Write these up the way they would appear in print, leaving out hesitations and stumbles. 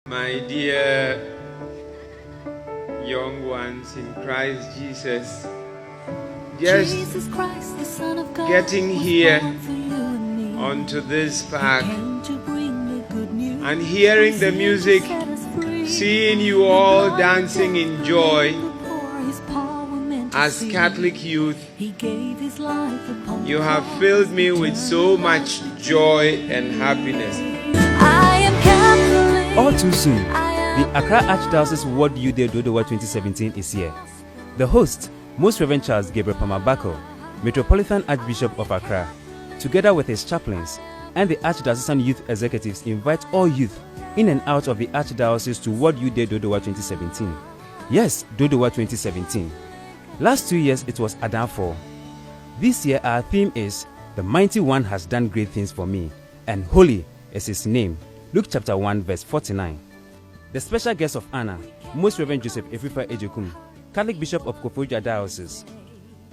My dear young ones in Christ Jesus, just Christ, the Son of God, getting here onto this park and hearing the music, seeing you all dancing in joy as Catholic youth, you have filled me with so much joy and happiness. All too soon, the Accra Archdiocese World Youth Day Dodowa 2017 is here. The host, Most Reverend Charles Palmer-Buckle, Metropolitan Archbishop of Accra, together with his chaplains and the Archdiocesan Youth Executives, invite all youth in and out of the Archdiocese to World Youth Day Dodowa 2017. Yes, Dodowa 2017. Last 2 years it was Adanfo. This year our theme is The Mighty One Has Done Great Things for Me, and Holy is His Name. Luke chapter 1 verse 49. The special guest of honor, Most Reverend Joseph Efrifa Ejekum, Catholic Bishop of Koforidua Diocese.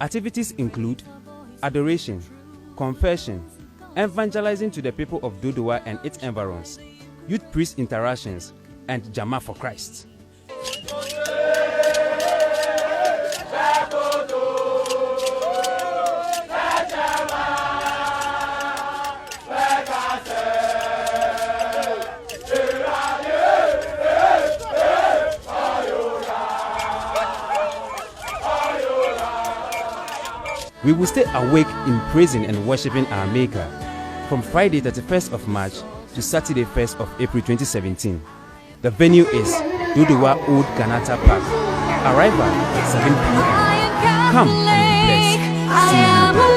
Activities include adoration, confession, evangelizing to the people of Dodowa and its environs, youth priest interactions, and Jama for Christ. We will stay awake in praising and worshiping our Maker from Friday 31st of March to Saturday 1st of April 2017. The venue is Dodowa Old Ganata Park. Arrival 7 p.m. Come and be blessed. See you.